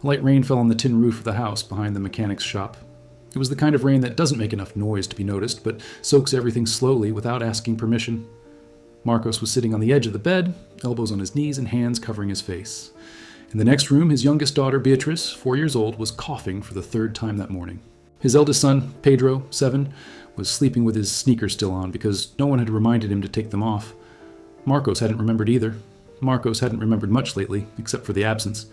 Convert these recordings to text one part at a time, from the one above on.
A light rain fell on the tin roof of the house behind the mechanic's shop. It was the kind of rain that doesn't make enough noise to be noticed, but soaks everything slowly without asking permission. Marcos was sitting on the edge of the bed, elbows on his knees and hands covering his face. In the next room, his youngest daughter, Beatrice, 4 years old, was coughing for the third time that morning. His eldest son, Pedro, 7, was sleeping with his sneakers still on because no one had reminded him to take them off. Marcos hadn't remembered either. Marcos hadn't remembered much lately, except for the absence.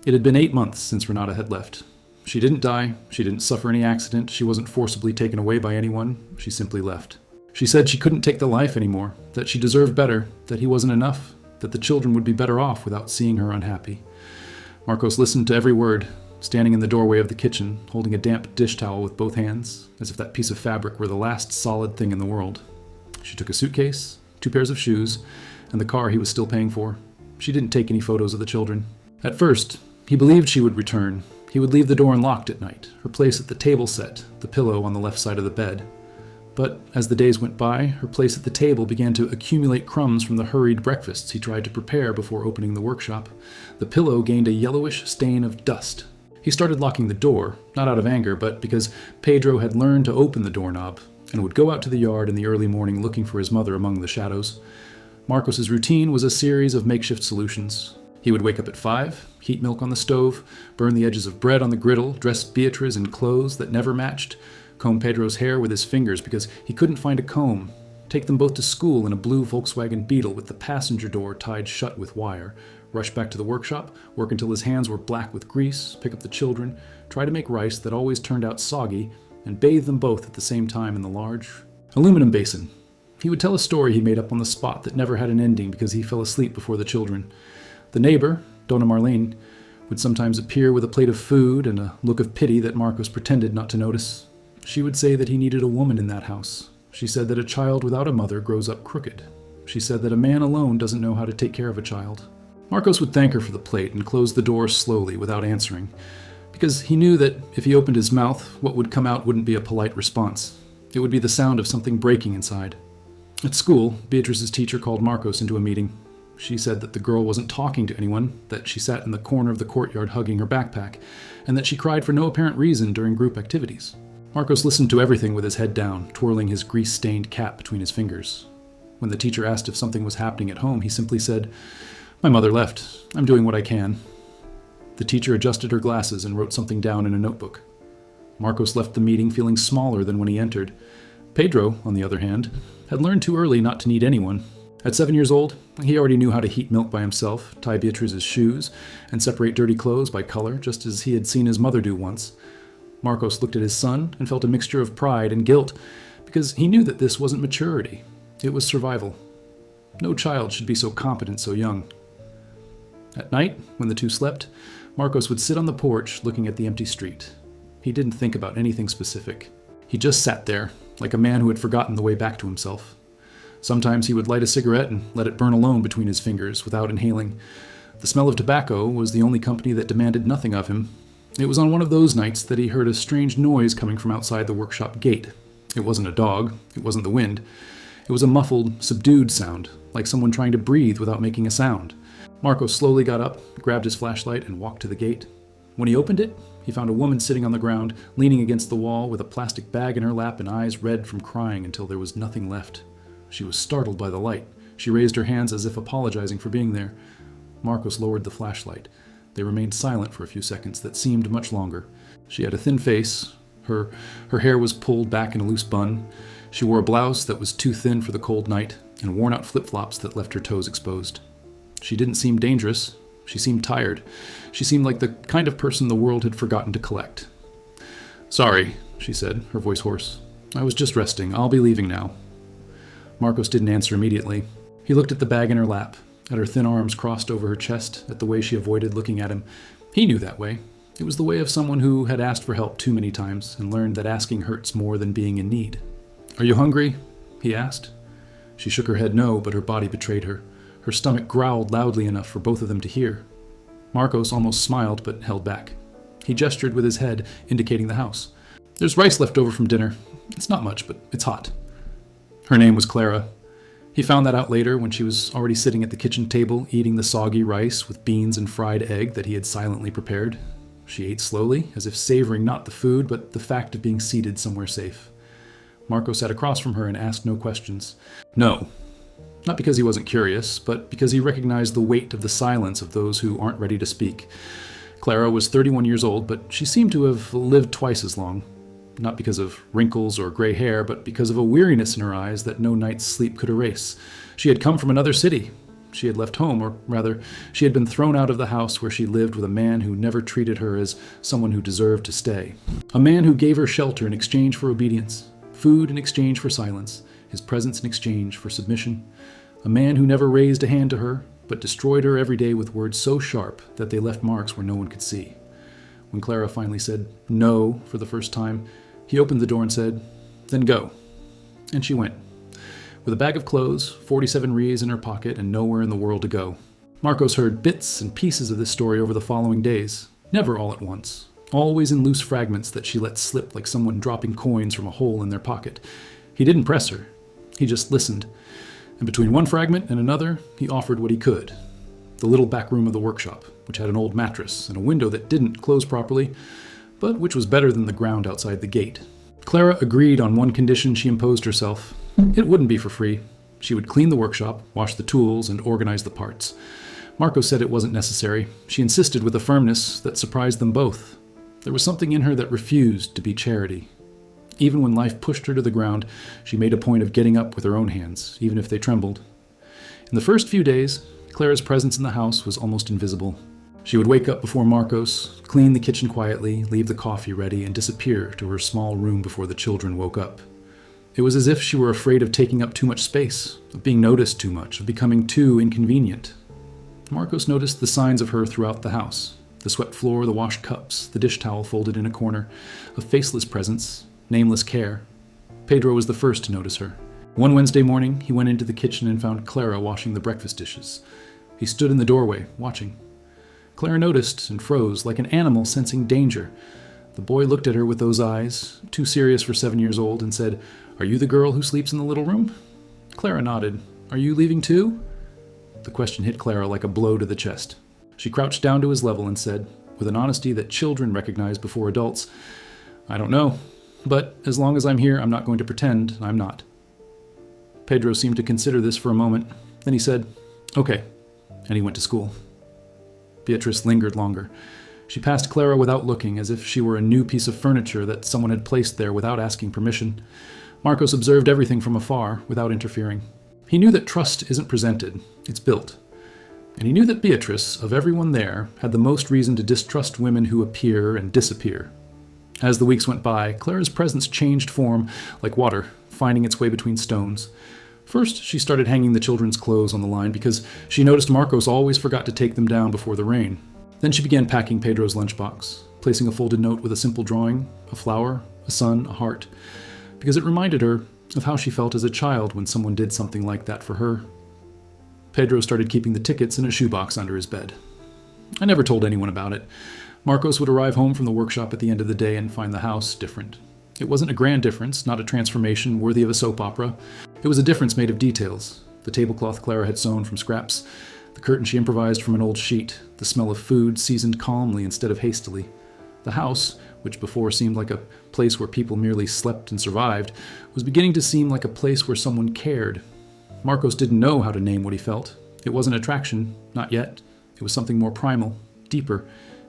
It had been 8 months since Renata had left. She didn't die, she didn't suffer any accident, she wasn't forcibly taken away by anyone, she simply left. She said she couldn't take the life anymore, that she deserved better, that he wasn't enough, that the children would be better off without seeing her unhappy. Marcos listened to every word, standing in the doorway of the kitchen, holding a damp dish towel with both hands, as if that piece of fabric were the last solid thing in the world. She took a suitcase, 2 pairs of shoes, and the car he was still paying for. She didn't take any photos of the children. At first, he believed she would return. He would leave the door unlocked at night, her place at the table set, the pillow on the left side of the bed. But as the days went by, her place at the table began to accumulate crumbs from the hurried breakfasts he tried to prepare before opening the workshop. The pillow gained a yellowish stain of dust. He started locking the door, not out of anger, but because Pedro had learned to open the doorknob and would go out to the yard in the early morning looking for his mother among the shadows. Marcos's routine was a series of makeshift solutions. He would wake up at 5, heat milk on the stove, burn the edges of bread on the griddle, dress Beatriz in clothes that never matched, comb Pedro's hair with his fingers because he couldn't find a comb, take them both to school in a blue Volkswagen Beetle with the passenger door tied shut with wire, rush back to the workshop, work until his hands were black with grease, pick up the children, try to make rice that always turned out soggy, and bathe them both at the same time in the large aluminum basin. He would tell a story he made up on the spot that never had an ending because he fell asleep before the children. The neighbor, Dona Marlene, would sometimes appear with a plate of food and a look of pity that Marcos pretended not to notice. She would say that he needed a woman in that house. She said that a child without a mother grows up crooked. She said that a man alone doesn't know how to take care of a child. Marcos would thank her for the plate and close the door slowly without answering, because he knew that if he opened his mouth, what would come out wouldn't be a polite response. It would be the sound of something breaking inside. At school, Beatrice's teacher called Marcos into a meeting. She said that the girl wasn't talking to anyone, that she sat in the corner of the courtyard hugging her backpack, and that she cried for no apparent reason during group activities. Marcos listened to everything with his head down, twirling his grease-stained cap between his fingers. When the teacher asked if something was happening at home, he simply said, "My mother left. I'm doing what I can." The teacher adjusted her glasses and wrote something down in a notebook. Marcos left the meeting feeling smaller than when he entered. Pedro, on the other hand, had learned too early not to need anyone. At 7 years old, he already knew how to heat milk by himself, tie Beatrice's shoes, and separate dirty clothes by color, just as he had seen his mother do once. Marcos looked at his son and felt a mixture of pride and guilt, because he knew that this wasn't maturity. It was survival. No child should be so competent so young. At night, when the two slept, Marcos would sit on the porch looking at the empty street. He didn't think about anything specific. He just sat there, like a man who had forgotten the way back to himself. Sometimes he would light a cigarette and let it burn alone between his fingers without inhaling. The smell of tobacco was the only company that demanded nothing of him. It was on one of those nights that he heard a strange noise coming from outside the workshop gate. It wasn't a dog, it wasn't the wind. It was a muffled, subdued sound, like someone trying to breathe without making a sound. Marcos slowly got up, grabbed his flashlight, and walked to the gate. When he opened it, he found a woman sitting on the ground, leaning against the wall with a plastic bag in her lap and eyes red from crying until there was nothing left. She was startled by the light. She raised her hands as if apologizing for being there. Marcos lowered the flashlight. They remained silent for a few seconds that seemed much longer. She had a thin face. Her hair was pulled back in a loose bun. She wore a blouse that was too thin for the cold night and worn-out flip-flops that left her toes exposed. She didn't seem dangerous. She seemed tired. She seemed like the kind of person the world had forgotten to collect. "Sorry," she said, her voice hoarse. "I was just resting. I'll be leaving now." Marcos didn't answer immediately. He looked at the bag in her lap, at her thin arms crossed over her chest, at the way she avoided looking at him. He knew that way. It was the way of someone who had asked for help too many times and learned that asking hurts more than being in need. "Are you hungry?" he asked. She shook her head no, but her body betrayed her. Her stomach growled loudly enough for both of them to hear. Marcos almost smiled, but held back. He gestured with his head, indicating the house. "There's rice left over from dinner. It's not much, but it's hot." Her name was Clara. He found that out later when she was already sitting at the kitchen table eating the soggy rice with beans and fried egg that he had silently prepared. She ate slowly, as if savoring not the food, but the fact of being seated somewhere safe. Marco sat across from her and asked no questions. No. Not because he wasn't curious, but because he recognized the weight of the silence of those who aren't ready to speak. Clara was 31 years old, but she seemed to have lived twice as long. Not because of wrinkles or gray hair, but because of a weariness in her eyes that no night's sleep could erase. She had come from another city. She had left home, or rather, she had been thrown out of the house where she lived with a man who never treated her as someone who deserved to stay. A man who gave her shelter in exchange for obedience, food in exchange for silence, his presence in exchange for submission. A man who never raised a hand to her, but destroyed her every day with words so sharp that they left marks where no one could see. When Clara finally said no for the first time, he opened the door and said, "Then go." And she went. With a bag of clothes, 47 reas in her pocket, and nowhere in the world to go. Marcos heard bits and pieces of this story over the following days, never all at once, always in loose fragments that she let slip like someone dropping coins from a hole in their pocket. He didn't press her. He just listened. And between one fragment and another, he offered what he could. The little back room of the workshop, which had an old mattress and a window that didn't close properly, but which was better than the ground outside the gate. Clara agreed on one condition she imposed herself. It wouldn't be for free. She would clean the workshop, wash the tools, and organize the parts. Marco said it wasn't necessary. She insisted with a firmness that surprised them both. There was something in her that refused to be charity. Even when life pushed her to the ground, she made a point of getting up with her own hands, even if they trembled. In the first few days, Clara's presence in the house was almost invisible. She would wake up before Marcos, clean the kitchen quietly, leave the coffee ready, and disappear to her small room before the children woke up. It was as if she were afraid of taking up too much space, of being noticed too much, of becoming too inconvenient. Marcos noticed the signs of her throughout the house. The swept floor, the washed cups, the dish towel folded in a corner, a faceless presence, nameless care. Pedro was the first to notice her. One Wednesday morning, he went into the kitchen and found Clara washing the breakfast dishes. He stood in the doorway, watching. Clara noticed and froze, like an animal sensing danger. The boy looked at her with those eyes, too serious for 7 years old, and said, "Are you the girl who sleeps in the little room?" Clara nodded. "Are you leaving too?" The question hit Clara like a blow to the chest. She crouched down to his level and said, with an honesty that children recognize before adults, "I don't know. But as long as I'm here, I'm not going to pretend I'm not." Pedro seemed to consider this for a moment. Then he said, "Okay," and he went to school. Beatrice lingered longer. She passed Clara without looking, as if she were a new piece of furniture that someone had placed there without asking permission. Marcos observed everything from afar, without interfering. He knew that trust isn't presented, it's built. And he knew that Beatrice, of everyone there, had the most reason to distrust women who appear and disappear. As the weeks went by, Clara's presence changed form like water, finding its way between stones. First, she started hanging the children's clothes on the line because she noticed Marcos always forgot to take them down before the rain. Then she began packing Pedro's lunchbox, placing a folded note with a simple drawing, a flower, a sun, a heart, because it reminded her of how she felt as a child when someone did something like that for her. Pedro started keeping the tickets in a shoebox under his bed. I never told anyone about it. Marcos would arrive home from the workshop at the end of the day and find the house different. It wasn't a grand difference, not a transformation worthy of a soap opera. It was a difference made of details. The tablecloth Clara had sewn from scraps, the curtain she improvised from an old sheet, the smell of food seasoned calmly instead of hastily. The house, which before seemed like a place where people merely slept and survived, was beginning to seem like a place where someone cared. Marcos didn't know how to name what he felt. It wasn't attraction, not yet. It was something more primal, deeper.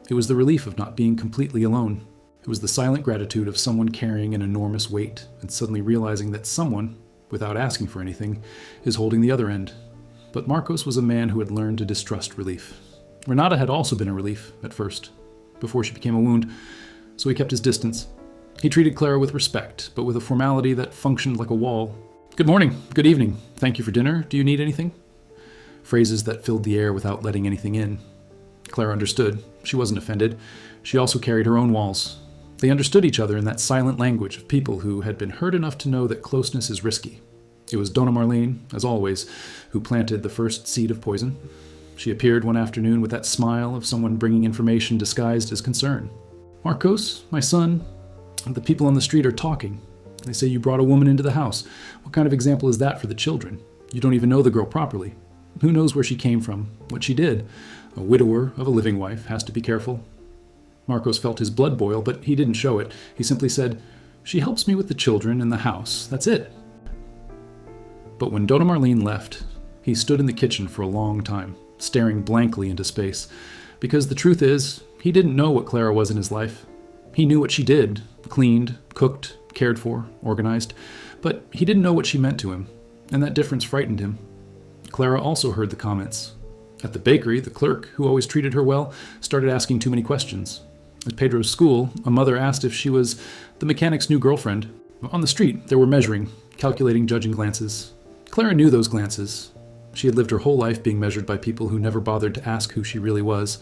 It was the relief of not being completely alone. It was the silent gratitude of someone carrying an enormous weight and suddenly realizing that someone, without asking for anything, is holding the other end. But Marcos was a man who had learned to distrust relief. Renata had also been a relief, at first, before she became a wound, so he kept his distance. He treated Clara with respect, but with a formality that functioned like a wall. "Good morning, good evening, thank you for dinner, do you need anything?" Phrases that filled the air without letting anything in. Clara understood. She wasn't offended. She also carried her own walls. They understood each other in that silent language of people who had been hurt enough to know that closeness is risky. It was Donna Marlene, as always, who planted the first seed of poison. She appeared one afternoon with that smile of someone bringing information disguised as concern. "Marcos, my son, the people on the street are talking. They say you brought a woman into the house. What kind of example is that for the children? You don't even know the girl properly. Who knows where she came from, what she did? A widower of a living wife has to be careful." Marcos felt his blood boil, but he didn't show it. He simply said, "She helps me with the children and the house. That's it." But when Donna Marlene left, he stood in the kitchen for a long time, staring blankly into space. Because the truth is, he didn't know what Clara was in his life. He knew what she did, cleaned, cooked, cared for, organized, but he didn't know what she meant to him, and that difference frightened him. Clara also heard the comments. At the bakery, the clerk, who always treated her well, started asking too many questions. At Pedro's school, a mother asked if she was the mechanic's new girlfriend. On the street, there were measuring, calculating, judging glances. Clara knew those glances. She had lived her whole life being measured by people who never bothered to ask who she really was.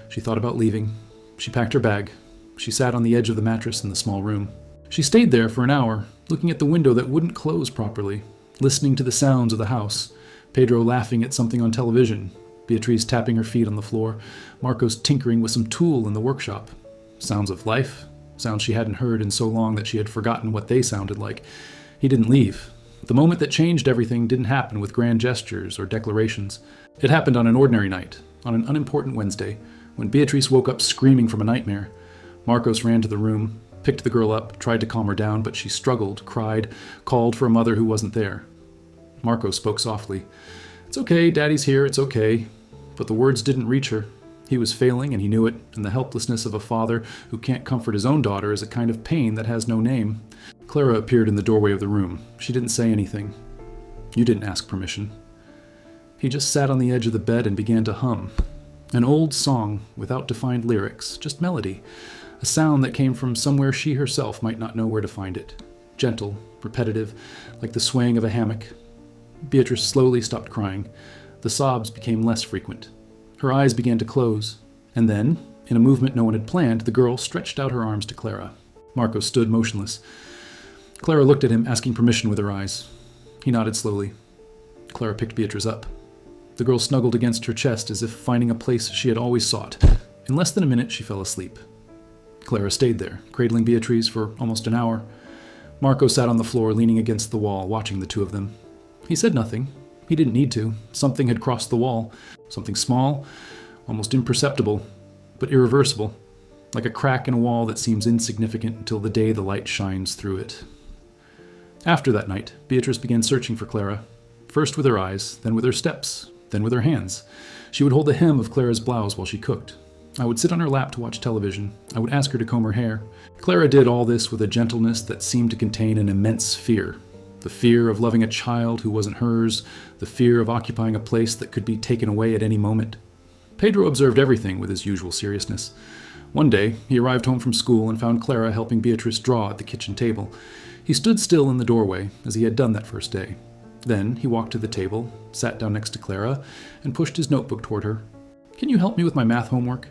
She thought about leaving. She packed her bag. She sat on the edge of the mattress in the small room. She stayed there for an hour, looking at the window that wouldn't close properly, listening to the sounds of the house. Pedro laughing at something on television, Beatrice tapping her feet on the floor, Marcos tinkering with some tool in the workshop. Sounds of life, sounds she hadn't heard in so long that she had forgotten what they sounded like. He didn't leave. The moment that changed everything didn't happen with grand gestures or declarations. It happened on an ordinary night, on an unimportant Wednesday, when Beatrice woke up screaming from a nightmare. Marcos ran to the room, picked the girl up, tried to calm her down, but she struggled, cried, called for a mother who wasn't there. Marcos spoke softly. "It's okay, Daddy's here, it's okay." But the words didn't reach her. He was failing, and he knew it, and the helplessness of a father who can't comfort his own daughter is a kind of pain that has no name. Clara appeared in the doorway of the room. She didn't say anything. "You didn't ask permission." He just sat on the edge of the bed and began to hum. An old song without defined lyrics, just melody. A sound that came from somewhere she herself might not know where to find it. Gentle, repetitive, like the swaying of a hammock. Beatrice slowly stopped crying. The sobs became less frequent. Her eyes began to close. And then, in a movement no one had planned, the girl stretched out her arms to Clara. Marco stood motionless. Clara looked at him, asking permission with her eyes. He nodded slowly. Clara picked Beatrice up. The girl snuggled against her chest as if finding a place she had always sought. In less than a minute, she fell asleep. Clara stayed there, cradling Beatrice for almost an hour. Marco sat on the floor, leaning against the wall, watching the two of them. He said nothing. He didn't need to. Something had crossed the wall. Something small, almost imperceptible, but irreversible. Like a crack in a wall that seems insignificant until the day the light shines through it. After that night, Beatrice began searching for Clara. First with her eyes, then with her steps, then with her hands. She would hold the hem of Clara's blouse while she cooked. I would sit on her lap to watch television. I would ask her to comb her hair. Clara did all this with a gentleness that seemed to contain an immense fear. The fear of loving a child who wasn't hers, the fear of occupying a place that could be taken away at any moment. Pedro observed everything with his usual seriousness. One day, he arrived home from school and found Clara helping Beatrice draw at the kitchen table. He stood still in the doorway, as he had done that first day. Then he walked to the table, sat down next to Clara, and pushed his notebook toward her. "Can you help me with my math homework?"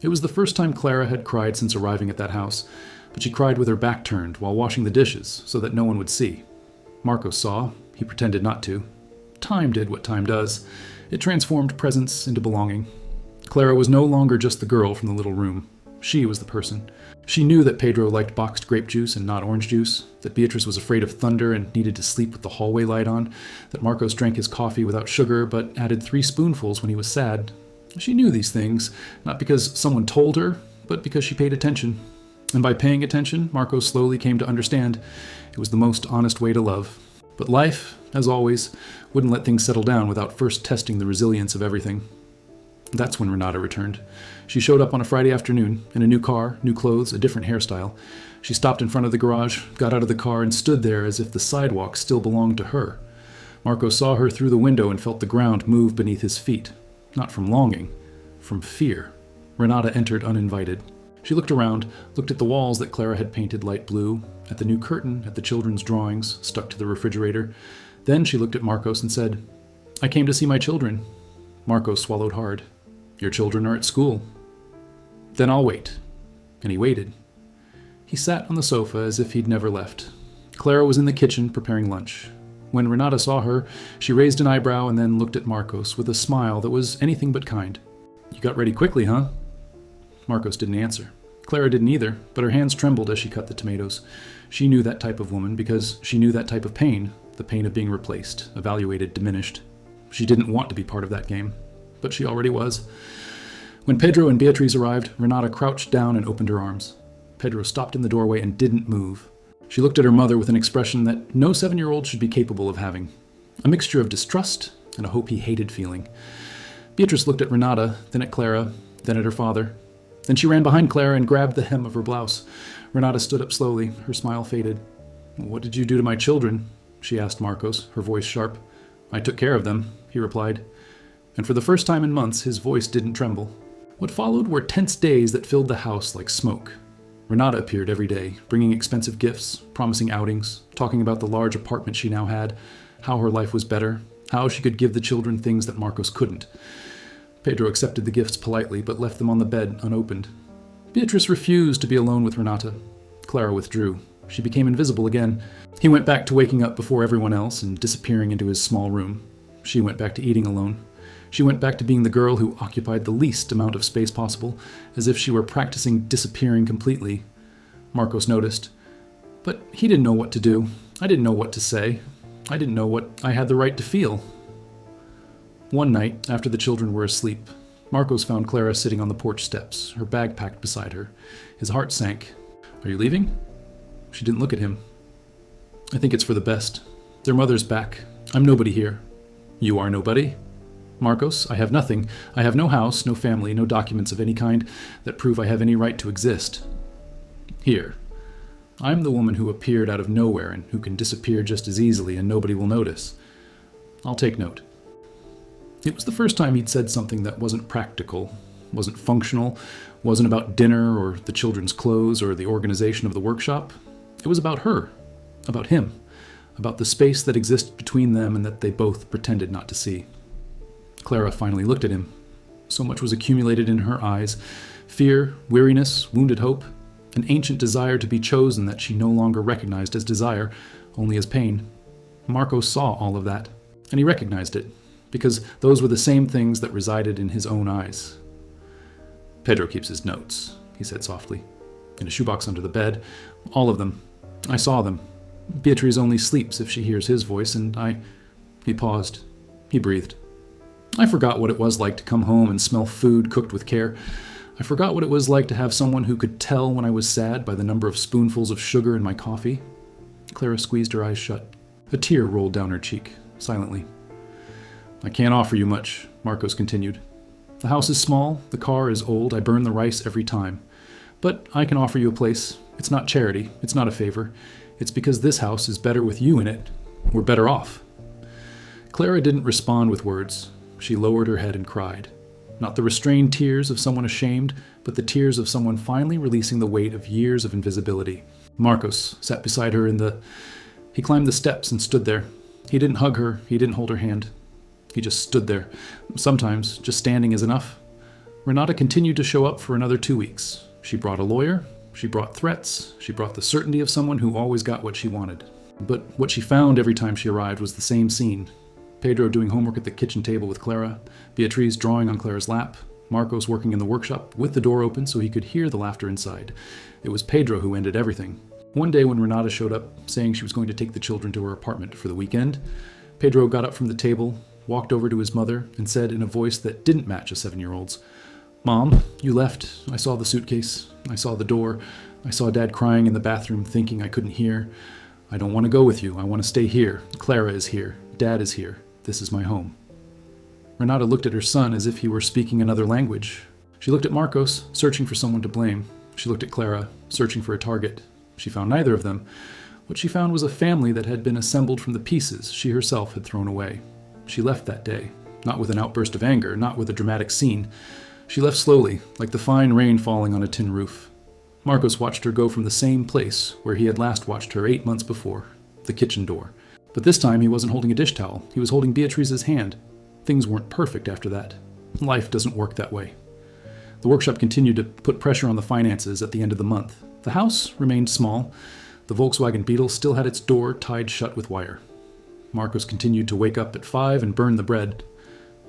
It was the first time Clara had cried since arriving at that house, but she cried with her back turned while washing the dishes so that no one would see. Marco saw. He pretended not to. Time did what time does. It transformed presence into belonging. Clara was no longer just the girl from the little room. She was the person. She knew that Pedro liked boxed grape juice and not orange juice, that Beatrice was afraid of thunder and needed to sleep with the hallway light on, that Marcos drank his coffee without sugar but added 3 spoonfuls when he was sad. She knew these things, not because someone told her, but because she paid attention. And by paying attention, Marcos slowly came to understand it was the most honest way to love. But life, as always, wouldn't let things settle down without first testing the resilience of everything. That's when Renata returned. She showed up on a Friday afternoon, in a new car, new clothes, a different hairstyle. She stopped in front of the garage, got out of the car, and stood there as if the sidewalk still belonged to her. Marco saw her through the window and felt the ground move beneath his feet. Not from longing, from fear. Renata entered uninvited. She looked around, looked at the walls that Clara had painted light blue, at the new curtain, at the children's drawings stuck to the refrigerator. Then she looked at Marcos and said, "I came to see my children." Marcos swallowed hard. "Your children are at school." "Then I'll wait." And he waited. He sat on the sofa as if he'd never left. Clara was in the kitchen preparing lunch. When Renata saw her, she raised an eyebrow and then looked at Marcos with a smile that was anything but kind. "You got ready quickly, huh?" Marcos didn't answer. Clara didn't either, but her hands trembled as she cut the tomatoes. She knew that type of woman because she knew that type of pain, the pain of being replaced, evaluated, diminished. She didn't want to be part of that game, but she already was. When Pedro and Beatriz arrived, Renata crouched down and opened her arms. Pedro stopped in the doorway and didn't move. She looked at her mother with an expression that no 7-year-old should be capable of having. A mixture of distrust and a hope he hated feeling. Beatrice looked at Renata, then at Clara, then at her father. Then she ran behind Clara and grabbed the hem of her blouse. Renata stood up slowly. Her smile faded. "What did you do to my children?" she asked Marcos, her voice sharp. "I took care of them," he replied. And for the first time in months, his voice didn't tremble. What followed were tense days that filled the house like smoke. Renata appeared every day, bringing expensive gifts, promising outings, talking about the large apartment she now had, how her life was better, how she could give the children things that Marcos couldn't. Pedro accepted the gifts politely, but left them on the bed unopened. Beatrice refused to be alone with Renata. Clara withdrew. She became invisible again. He went back to waking up before everyone else and disappearing into his small room. She went back to eating alone. She went back to being the girl who occupied the least amount of space possible, as if she were practicing disappearing completely. Marcos noticed. But he didn't know what to do. I didn't know what to say. I didn't know what I had the right to feel. One night, after the children were asleep, Marcos found Clara sitting on the porch steps, her bag packed beside her. His heart sank. "Are you leaving?" She didn't look at him. "I think it's for the best. Their mother's back. I'm nobody here." "You are nobody?" "Marcos, I have nothing. I have no house, no family, no documents of any kind that prove I have any right to exist. Here. I'm the woman who appeared out of nowhere and who can disappear just as easily and nobody will notice. I'll take note." It was the first time he'd said something that wasn't practical, wasn't functional, wasn't about dinner or the children's clothes or the organization of the workshop. It was about her, about him, about the space that existed between them and that they both pretended not to see. Clara finally looked at him. So much was accumulated in her eyes. Fear, weariness, wounded hope, an ancient desire to be chosen that she no longer recognized as desire, only as pain. Marcos saw all of that, and he recognized it, because those were the same things that resided in his own eyes. "Pedro keeps his notes," he said softly. "In a shoebox under the bed. All of them. I saw them. Beatriz only sleeps if she hears his voice, and I..." He paused. He breathed. "I forgot what it was like to come home and smell food cooked with care. I forgot what it was like to have someone who could tell when I was sad by the number of spoonfuls of sugar in my coffee." Clara squeezed her eyes shut. A tear rolled down her cheek, silently. "I can't offer you much," Marcos continued. "The house is small, the car is old, I burn the rice every time. But I can offer you a place. It's not charity, it's not a favor. It's because this house is better with you in it. We're better off." Clara didn't respond with words. She lowered her head and cried. Not the restrained tears of someone ashamed, but the tears of someone finally releasing the weight of years of invisibility. Marcos sat beside her He climbed the steps and stood there. He didn't hug her, he didn't hold her hand. He just stood there. Sometimes, just standing is enough. Renata continued to show up for another 2 weeks. She brought a lawyer, she brought threats, she brought the certainty of someone who always got what she wanted. But what she found every time she arrived was the same scene. Pedro doing homework at the kitchen table with Clara, Beatriz drawing on Clara's lap, Marcos working in the workshop with the door open so he could hear the laughter inside. It was Pedro who ended everything. One day when Renata showed up, saying she was going to take the children to her apartment for the weekend, Pedro got up from the table, walked over to his mother, and said in a voice that didn't match a 7-year-old's, "Mom, you left. I saw the suitcase. I saw the door. I saw Dad crying in the bathroom, thinking I couldn't hear. I don't want to go with you. I want to stay here. Clara is here. Dad is here. This is my home." Renata looked at her son as if he were speaking another language. She looked at Marcos, searching for someone to blame. She looked at Clara, searching for a target. She found neither of them. What she found was a family that had been assembled from the pieces she herself had thrown away. She left that day, not with an outburst of anger, not with a dramatic scene. She left slowly, like the fine rain falling on a tin roof. Marcos watched her go from the same place where he had last watched her 8 months before, the kitchen door. But this time he wasn't holding a dish towel. He was holding Beatriz's hand. Things weren't perfect after that. Life doesn't work that way. The workshop continued to put pressure on the finances at the end of the month. The house remained small. The Volkswagen Beetle still had its door tied shut with wire. Marcos continued to wake up at 5 and burn the bread.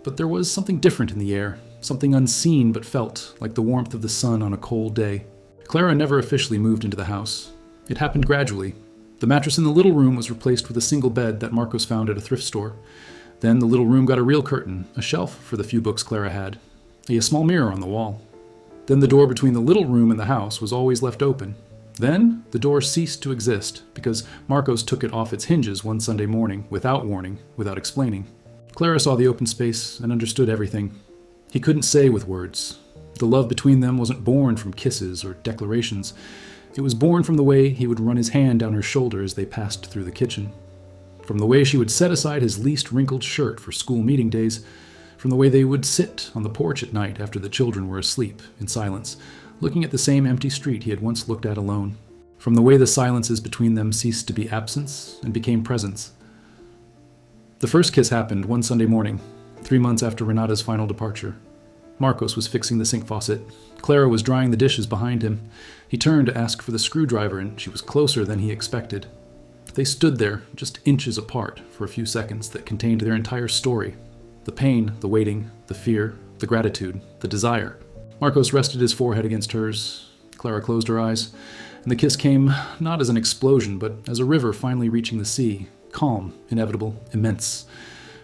But there was something different in the air, something unseen but felt, like the warmth of the sun on a cold day. Clara never officially moved into the house. It happened gradually. The mattress in the little room was replaced with a single bed that Marcos found at a thrift store. Then the little room got a real curtain, a shelf for the few books Clara had. a small mirror on the wall. Then the door between the little room and the house was always left open. Then the door ceased to exist because Marcos took it off its hinges one Sunday morning, without warning, without explaining. Clara saw the open space and understood everything. He couldn't say with words. The love between them wasn't born from kisses or declarations. It was born from the way he would run his hand down her shoulder as they passed through the kitchen. From the way she would set aside his least wrinkled shirt for school meeting days. From the way they would sit on the porch at night after the children were asleep, in silence, looking at the same empty street he had once looked at alone. From the way the silences between them ceased to be absence and became presence. The first kiss happened one Sunday morning, 3 months after Renata's final departure. Marcos was fixing the sink faucet. Clara was drying the dishes behind him. He turned to ask for the screwdriver, and she was closer than he expected. They stood there, just inches apart, for a few seconds that contained their entire story. The pain, the waiting, the fear, the gratitude, the desire. Marcos rested his forehead against hers. Clara closed her eyes, and the kiss came not as an explosion, but as a river finally reaching the sea. Calm, inevitable, immense.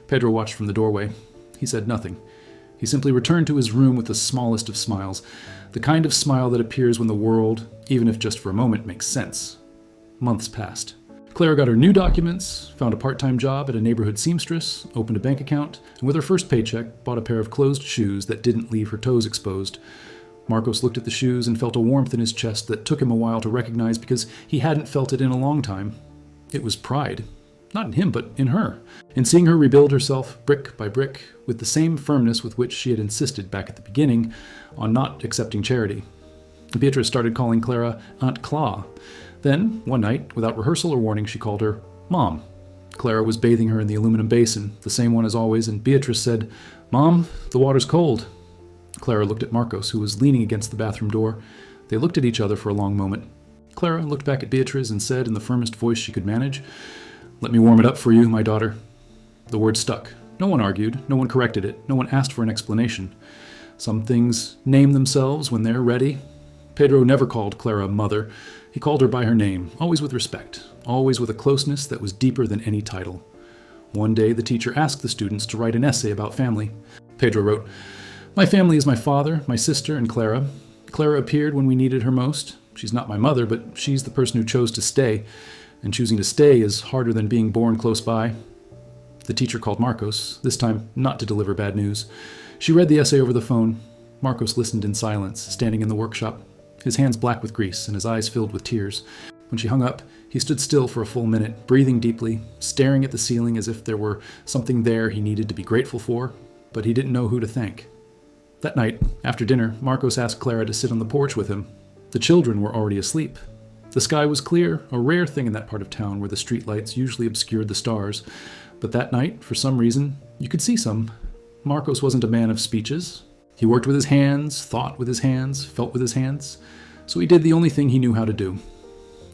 Pedro watched from the doorway. He said nothing. He simply returned to his room with the smallest of smiles, the kind of smile that appears when the world, even if just for a moment, makes sense. Months passed. Clara got her new documents, found a part-time job at a neighborhood seamstress, opened a bank account, and with her first paycheck, bought a pair of closed shoes that didn't leave her toes exposed. Marcos looked at the shoes and felt a warmth in his chest that took him a while to recognize because he hadn't felt it in a long time. It was pride. Not in him, but in her. In seeing her rebuild herself brick by brick with the same firmness with which she had insisted back at the beginning on not accepting charity. Beatrice started calling Clara Aunt Cla. Then, one night, without rehearsal or warning, she called her Mom. Clara was bathing her in the aluminum basin, the same one as always, and Beatrice said, "Mom, the water's cold." Clara looked at Marcos, who was leaning against the bathroom door. They looked at each other for a long moment. Clara looked back at Beatrice and said in the firmest voice she could manage, "Let me warm it up for you, my daughter." The word stuck. No one argued, no one corrected it, no one asked for an explanation. Some things name themselves when they're ready. Pedro never called Clara mother. He called her by her name, always with respect, always with a closeness that was deeper than any title. One day, the teacher asked the students to write an essay about family. Pedro wrote, "My family is my father, my sister, and Clara. Clara appeared when we needed her most. She's not my mother, but she's the person who chose to stay, and choosing to stay is harder than being born close by." The teacher called Marcos, this time not to deliver bad news. She read the essay over the phone. Marcos listened in silence, standing in the workshop, his hands black with grease and his eyes filled with tears. When she hung up, he stood still for a full minute, breathing deeply, staring at the ceiling as if there were something there he needed to be grateful for, but he didn't know who to thank. That night, after dinner, Marcos asked Clara to sit on the porch with him. The children were already asleep. The sky was clear, a rare thing in that part of town where the streetlights usually obscured the stars. But that night, for some reason, you could see some. Marcos wasn't a man of speeches. He worked with his hands, thought with his hands, felt with his hands. So he did the only thing he knew how to do.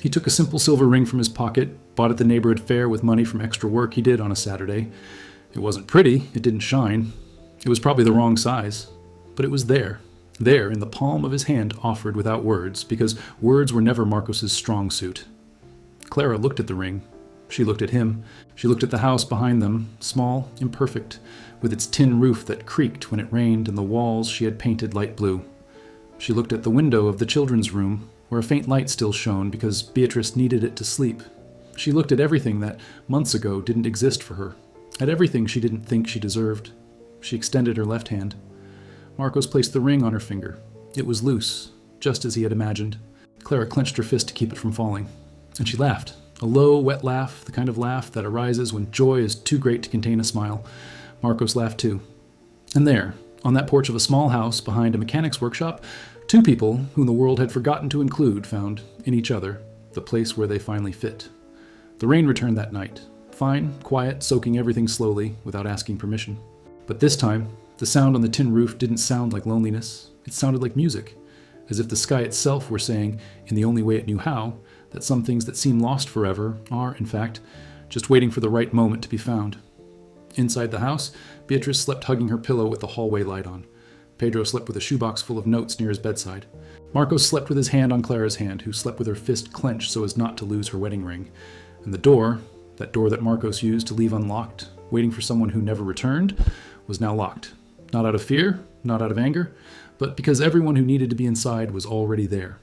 He took a simple silver ring from his pocket, bought at the neighborhood fair with money from extra work he did on a Saturday. It wasn't pretty, it didn't shine. It was probably the wrong size. But it was there in the palm of his hand, offered without words, because words were never Marcos's strong suit. Clara looked at the ring. She looked at him. She looked at the house behind them, small, imperfect, with its tin roof that creaked when it rained and the walls she had painted light blue. She looked at the window of the children's room, where a faint light still shone because Beatrice needed it to sleep. She looked at everything that months ago didn't exist for her, at everything she didn't think she deserved. She extended her left hand. Marcos placed the ring on her finger. It was loose, just as he had imagined. Clara clenched her fist to keep it from falling. And she laughed. A low, wet laugh, the kind of laugh that arises when joy is too great to contain a smile. Marcos laughed too. And there, on that porch of a small house behind a mechanic's workshop, two people whom the world had forgotten to include found, in each other, the place where they finally fit. The rain returned that night. Fine, quiet, soaking everything slowly, without asking permission. But this time, the sound on the tin roof didn't sound like loneliness. It sounded like music, as if the sky itself were saying, in the only way it knew how, that some things that seem lost forever are, in fact, just waiting for the right moment to be found. Inside the house, Beatrice slept hugging her pillow with the hallway light on. Pedro slept with a shoebox full of notes near his bedside. Marcos slept with his hand on Clara's hand, who slept with her fist clenched so as not to lose her wedding ring. And the door, that door that Marcos used to leave unlocked, waiting for someone who never returned, was now locked. Not out of fear, not out of anger, but because everyone who needed to be inside was already there.